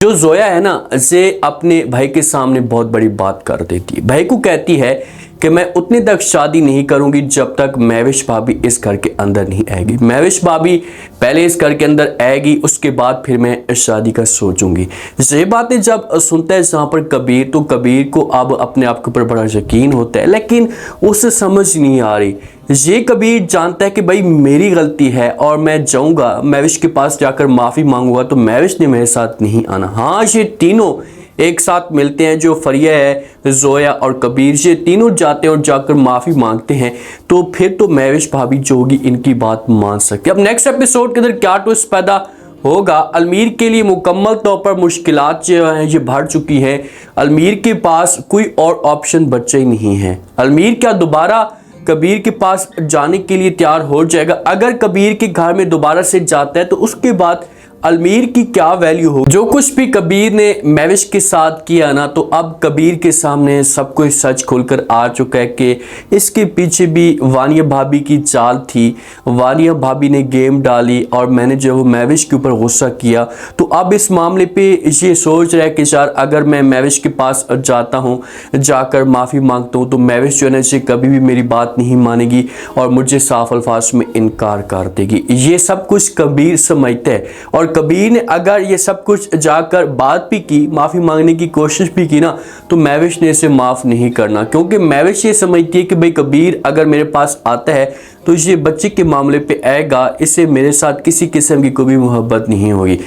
जो जोया है ना, ये अपने भाई के सामने बहुत बड़ी बात कर देती है। भाई को कहती है कि मैं उतने तक शादी नहीं करूंगी जब तक महविश भाभी इस घर के अंदर नहीं आएगी। महविश भाभी पहले इस घर के अंदर आएगी, उसके बाद फिर मैं शादी का सोचूंगी। ये बातें जब सुनता है जहाँ पर कबीर, तो कबीर को अब अपने आप के ऊपर बड़ा यकीन होता है, लेकिन उसे समझ नहीं आ रही। ये कबीर जानता है कि भाई मेरी गलती है और मैं जाऊंगा महविश के पास जाकर माफ़ी मांगूंगा तो महविश ने मेरे साथ नहीं आना। हाँ, ये तीनों एक साथ मिलते हैं, जो फरिया है, जोया और कबीर, ये तीनों जाते हैं और जाकर माफ़ी मांगते हैं। तो फिर तो महविश भाभी जो होगी इनकी बात मान सकती है। अब नेक्स्ट एपिसोड के अंदर क्या ट्विस्ट पैदा होगा? अलमीर के लिए मुकम्मल तौर पर मुश्किलात जो हैं ये बढ़ चुकी हैं। अलमीर के पास कोई और ऑप्शन बचा ही नहीं है। अलमीर क्या दोबारा कबीर के पास जाने के लिए तैयार हो जाएगा? अगर कबीर के घर में दोबारा से जाता है तो उसके बाद अलमीर की क्या वैल्यू हो? जो कुछ भी कबीर ने महविश के साथ किया ना, तो अब कबीर के सामने सब कुछ सच खुलकर आ चुका है कि इसके पीछे भी वानिया भाभी की चाल थी। वानिया भाभी ने गेम डाली और मैंने जो वो महविश के ऊपर गुस्सा किया, तो अब इस मामले पे ये सोच रहा है कि यार अगर मैं महविश के पास जाता हूँ, जाकर माफ़ी मांगता हूँ, तो महविश जो है ना कभी भी मेरी बात नहीं मानेगी और मुझे साफ अल्फाज में इनकार कर देगी। ये सब कुछ कबीर समझता है और कबीर ने अगर ये सब कुछ जाकर बात भी की, माफ़ी मांगने की कोशिश भी की ना, तो महविश ने इसे माफ़ नहीं करना, क्योंकि महविश ये समझती है कि भाई कबीर अगर मेरे पास आता है तो ये बच्चे के मामले पे आएगा, इससे मेरे साथ किसी किस्म की कोई मोहब्बत नहीं होगी।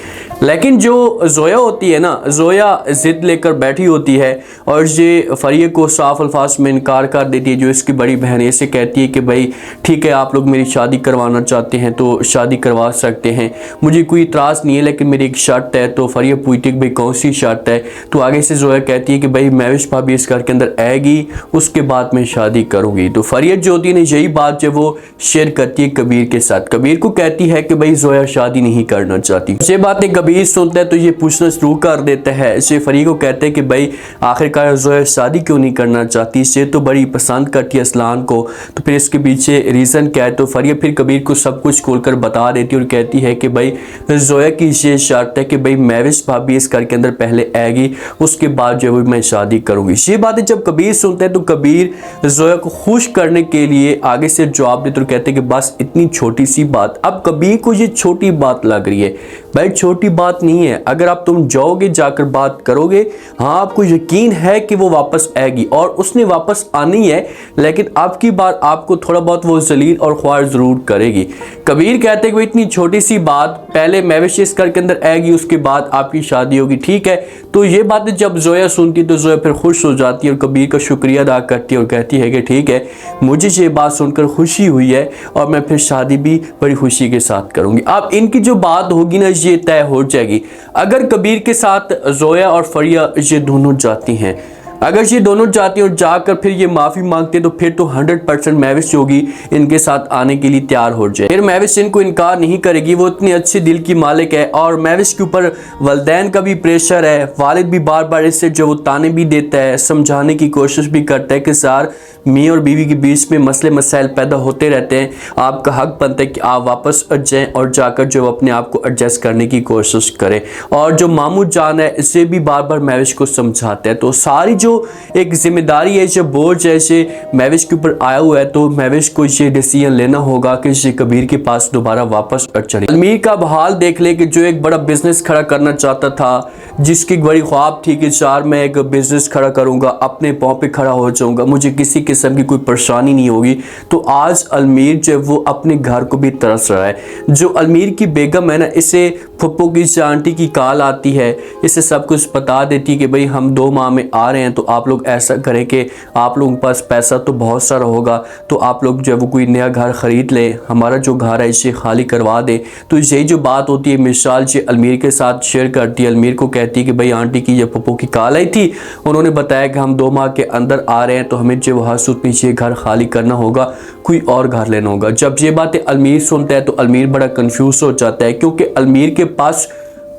लेकिन जो जोया होती है ना, जोया ज़िद लेकर बैठी होती है और ये फरिया को साफ अल्फाज में इनकार कर देती है। जो इसकी बड़ी बहन है इसे कहती है कि भाई ठीक है, आप लोग मेरी शादी करवाना चाहते हैं तो शादी करवा सकते हैं, मुझे कोई इतराज़ नहीं है, लेकिन मेरी एक शर्त है। तो फरिया पूछती है कि भाई कौन सी शर्त है? तो आगे से जोया कहती है कि भाई महविश भाभी इस घर के अंदर आएगी, उसके बाद मैं शादी करूँगी। तो फरिया जो होती है ना, यही बात जो वो शेयर करती है कबीर के साथ। कबीर को कहती है कि भाई जोया शादी नहीं करना चाहती। ये बातें कबीर सुनता है तो ये पूछना शुरू कर देता है। इसे फरिया को कहते हैं कि भाई आखिरकार जोया शादी क्यों नहीं करना चाहती? इसे तो बड़ी पसंद करती है असलान को, तो फिर इसके पीछे रीज़न क्या है? तो फरिया फिर कबीर को सब कुछ खोलकर बता देती है और कहती है कि भाई जोया की ये शर्त है कि भाई महविश भाभी इस घर के अंदर पहले आएगी, उसके बाद जो है मैं शादी करूँगी। ये बातें जब कबीर सुनते हैं तो कबीर जोया को खुश करने के लिए आगे से जवाब देते और कहते हैं कि बस इतनी छोटी सी बात। अब कबीर को ये छोटी बात लग रही है। भाई छोटी बात नहीं है, अगर आप तुम जाओगे जाकर बात करोगे, हाँ आपको यकीन है कि वो वापस आएगी और उसने वापस आनी है, लेकिन आपकी बार आपको थोड़ा बहुत वो जलील और ख्वार ज़रूर करेगी। कबीर कहते हैं कि इतनी छोटी सी बात, पहले महविश इस घर के अंदर आएगी, उसके बाद आपकी शादी होगी, ठीक है? तो ये बातें जब जोया सुनती तो जोया फिर खुश हो जाती है और कबीर का शुक्रिया अदा करती है और कहती है कि ठीक है, मुझे ये बात सुनकर खुशी हुई है और मैं फिर शादी भी बड़ी खुशी के साथ करूंगी। अब इनकी जो बात होगी ना, ये तय हो जाएगी। अगर कबीर के साथ जोया और फरिया ये दोनों जाती हैं, अगर ये दोनों जाती हैं और जाकर फिर ये माफ़ी मांगते हैं, तो फिर तो 100% महविश होगी इनके साथ आने के लिए तैयार हो जाए। फिर महविश इनको इनकार नहीं करेगी, वो इतनी अच्छे दिल की मालिक है और महविश के ऊपर वालिदैन का भी प्रेशर है। वालिद भी बार बार इससे जो वो ताने भी देता है, समझाने की कोशिश भी करता है कि सर मियाँ और बीवी के बीच में मसले मसाइल पैदा होते रहते हैं, आपका हक बनता है कि आप वापस जाएँ और जाकर जो अपने आप को एडजस्ट करने की कोशिश करें। और जो मामू जान है इसे भी बार बार महविश को समझाते हैं। तो सारी जो एक जिम्मेदारी है, जो बोझ है, ये महविश के ऊपर आया हुआ है, तो महविश को ये डिसीजन लेना होगा कि ये कबीर के पास दोबारा वापस चले। अलमीर का हाल देख ले कि जो एक बड़ा बिजनेस खड़ा करना चाहता था, जिसकी बड़ी ख्वाब थी कि यार मैं एक बिजनेस खड़ा करूंगा, अपने पाँव पे खड़ा हो जाऊंगा, मुझे किसी किस्म की कोई परेशानी नहीं होगी, तो आज अलमीर जो वो अपने घर को भी तरस रहा है। जो अलमीर की बेगम है ना, इसे फुप्पो की आंटी की कॉल आती है, इसे सब कुछ बता देती है कि भाई हम 2 माह में आ रहे हैं, तो आप लोग ऐसा करें कि आप लोगों के पास पैसा तो बहुत सारा होगा, तो आप लोग जो वो कोई नया घर ख़रीद ले, हमारा जो घर है इसे खाली करवा दे। तो यही जो बात होती है मिसाल ये अलमीर के साथ शेयर करती है। अलमीर को कहती है कि भाई आंटी की जब पप्पो की कॉल आई थी, उन्होंने बताया कि हम 2 माह के अंदर आ रहे हैं, तो हमें जो हासुत नीचे घर खाली करना होगा, कोई और घर लेना होगा। जब ये बातें अलमीर सुनता है तो अलमीर बड़ा कंफ्यूज हो जाता है, क्योंकि अलमीर के पास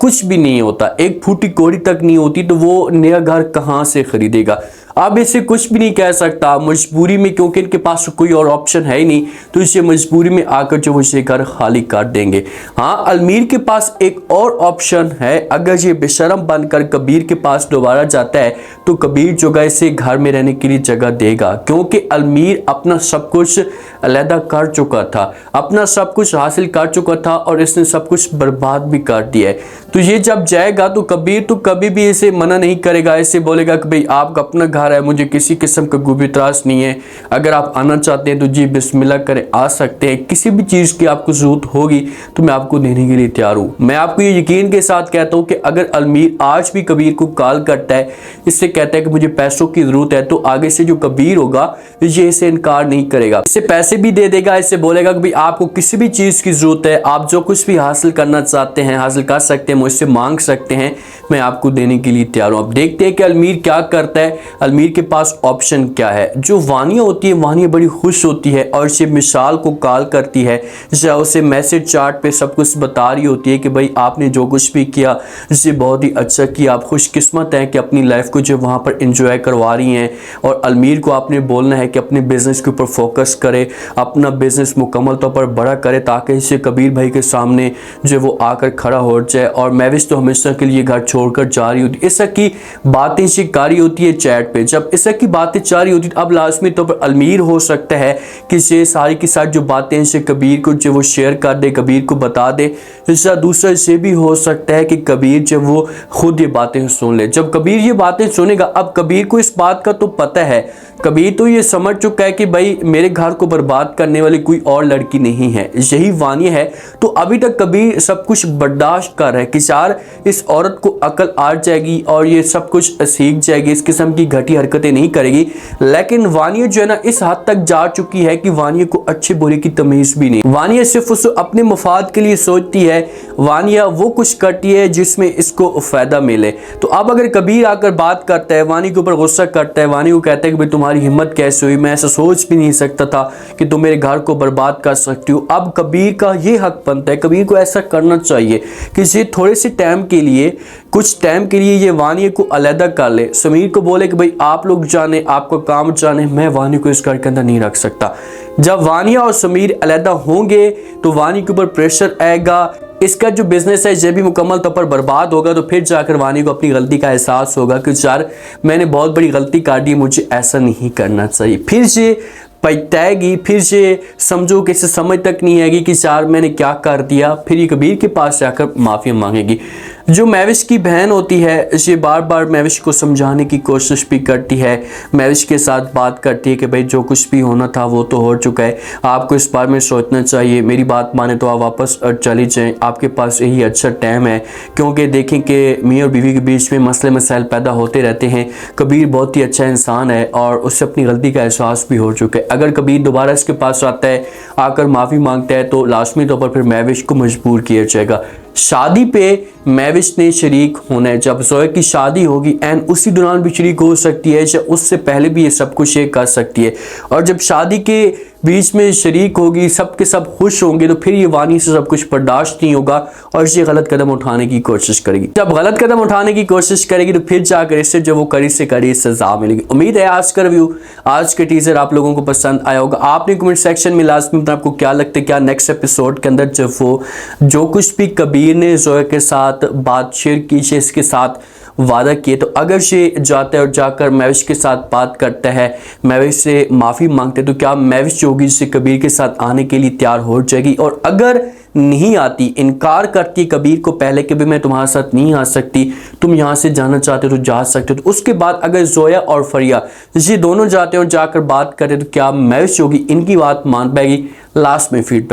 कुछ भी नहीं होता, एक फूटी कौड़ी तक नहीं होती, तो वो नया घर कहाँ से खरीदेगा? अब इसे कुछ भी नहीं कह सकता मजबूरी में, क्योंकि इनके पास कोई और ऑप्शन है ही नहीं, तो इसे मजबूरी में आकर जो इसे घर खाली कर देंगे। हाँ, अलमीर के पास एक और ऑप्शन है, अगर ये बेशरम बनकर कबीर के पास दोबारा जाता है तो कबीर जो है इसे घर में रहने के लिए जगह देगा, क्योंकि अलमीर अपना सब कुछ अलहदा कर चुका था, अपना सब कुछ हासिल कर चुका था और इसने सब कुछ बर्बाद भी कर दिया है। तो ये जब जाएगा तो कबीर तो कभी भी इसे मना नहीं करेगा, इसे बोलेगा कि भाई आपका अपना घर है, मुझे किसी किस्म का कोई त्रास नहीं है, अगर आप आना चाहते हैं तो जी बिस्मिल्लाह करें, आ सकते हैं, किसी भी चीज़ की आपको ज़रूरत होगी तो मैं आपको देने के लिए तैयार हूँ। मैं आपको ये यकीन के साथ कहता हूँ कि अगर अलमीर आज भी कबीर को कॉल करता है, इससे कहता है कि मुझे पैसों की ज़रूरत है, तो आगे से जो कबीर होगा ये इसे इनकार नहीं करेगा, इसे पैसे भी दे देगा, इससे बोलेगा कि भाई आपको किसी भी चीज़ की ज़रूरत है, आप जो कुछ भी हासिल करना चाहते हैं हासिल कर सकते हैं, मुझसे मांग सकते हैं, मैं आपको देने के लिए तैयार हूँ। अब देखते हैं कि अलमीर क्या करता है, अलमीर के पास ऑप्शन क्या है। जो वानिया होती है, वानिया बड़ी खुश होती है और इसे मिसाल को कॉल करती है, या उसे मैसेज चार्ट पे सब कुछ बता रही होती है कि भाई आपने जो कुछ भी किया इसे बहुत ही अच्छा किया, आप खुशकिस्मत हैं कि अपनी लाइफ को जो वहाँ पर इंजॉय करवा रही हैं, और अलमीर को आपने बोलना है कि अपने बिजनेस के ऊपर फोकस करे, अपना बिजनेस मुकम्मल तौर पर बड़ा करे, ताकि इसे कबीर भाई के सामने जो वो आकर खड़ा हो जाए। और महविश तो हमेशा के लिए घर छोड़कर जा रही होती है, इस की बातें शिकारी होती है चैट पे, जब इस की बातें जारी होती है अब लाजमी तौर पर अलमीर हो सकता है कि ये सारी की सारी जो बातें इसे कबीर को जो वो शेयर कर दे, कबीर को बता दे। इसका दूसरा ये भी हो सकता है कि कबीर जब वो खुद ये बातें सुन ले, जब कबीर ये बातें सुनेगा, अब कबीर को इस बात का तो पता है, कबीर तो ये समझ चुका है कि भाई मेरे घर को बर्बाद करने वाली कोई और लड़की नहीं है, यही वानिया है। तो अभी तक कबीर सब कुछ बर्दाश्त कर रहा है कि यार इस औरत को अकल आ जाएगी और ये सब कुछ सीख जाएगी, इस किस्म की घटी हरकतें नहीं करेगी। लेकिन वानिया जो है ना इस हद तक जा चुकी है कि वानिया को अच्छे बुरे की तमीज भी नहीं, वानिया सिर्फ उस अपने मुफाद के लिए सोचती है, वानिया वो कुछ करती है जिसमें इसको फायदा मिले। तो अब अगर कबीर आकर बात करता है, वानिया के ऊपर गुस्सा करता है, वानिया को कहता है कि भाई तुम्हारी हिम्मत कैसे हुई, मैं ऐसा सोच भी नहीं सकता था कि तुम मेरे घर को बर्बाद कर सकती हो। अब कबीर का ये हक बनता है, कबीर को ऐसा करना चाहिए कि ये थोड़े से टाइम के लिए, कुछ टाइम के लिए ये वानिया को अलहदा कर ले, समीर को बोले कि भाई आप लोग जाने, आपको काम जाने, मैं वानिया को इस घर के अंदर नहीं रख सकता। जब वानिया और समीर अलहदा होंगे तो वानिया के ऊपर प्रेशर आएगा, इसका जो बिजनेस है ये भी मुकम्मल तौर पर बर्बाद होगा। तो फिर जाकर वानिया को अपनी गलती का एहसास होगा कि यार मैंने बहुत बड़ी गलती कर दी, मुझे ऐसा नहीं करना चाहिए। फिर ये पछताएगी, फिर ये समझो कि इसे समझ तक नहीं आएगी कि यार मैंने क्या कर दिया, फिर ये कबीर के पास जाकर माफ़ी मांगेगी। जो महविश की बहन होती है ये बार बार महविश को समझाने की कोशिश भी करती है, महविश के साथ बात करती है कि भाई जो कुछ भी होना था वो तो हो चुका है, आपको इस बारे में सोचना चाहिए, मेरी बात माने तो आप वापस चली जाएं, आपके पास यही अच्छा टाइम है। क्योंकि देखें कि मियाँ और बीवी के बीच में मसले मसाइल पैदा होते रहते हैं। कबीर बहुत ही अच्छा इंसान है और उससे अपनी गलती का एहसास भी हो चुका है। अगर कबीर दोबारा इसके पास आता है, आकर माफ़ी मांगता है, तो लाजमी तौर पर फिर महविश को मजबूर किया जाएगा। शादी पे महविश ने शरीक होना है, जब जोया की शादी होगी एंड उसी दौरान भी शरीक हो सकती है, या उससे पहले भी ये सब कुछ ये कर सकती है। और जब शादी के बीच में शरीक होगी, सब के सब खुश होंगे, तो फिर ये वानी से सब कुछ बर्दाश्त नहीं होगा और ये गलत कदम उठाने की कोशिश करेगी। जब गलत कदम उठाने की कोशिश करेगी तो फिर जाकर इससे जो वो करी से करी सजा मिलेगी। उम्मीद है आज का रिव्यू, आज के टीजर आप लोगों को पसंद आया होगा। आपने कमेंट सेक्शन में लास्ट में आपको क्या लगता है, क्या नेक्स्ट एपिसोड के अंदर जब वो जो कुछ भी कबीर ने जोया के साथ बात शेयर की, इसके साथ वादा किए, तो अगर ये जाता है और जाकर महविश के साथ बात करता है, महविश से माफ़ी मांगते हैं, तो क्या महविश जो होगी जिससे कबीर के साथ आने के लिए तैयार हो जाएगी? और अगर नहीं आती, इनकार करती कबीर को पहले कि भी मैं तुम्हारे साथ नहीं आ सकती, तुम यहाँ से जाना चाहते हो तो जा सकते हो, तो उसके बाद अगर जोया और फरिया ये दोनों जाते हो जाकर बात करें, तो क्या महविश होगी इनकी बात मान पाएगी? लास्ट में फीडबैक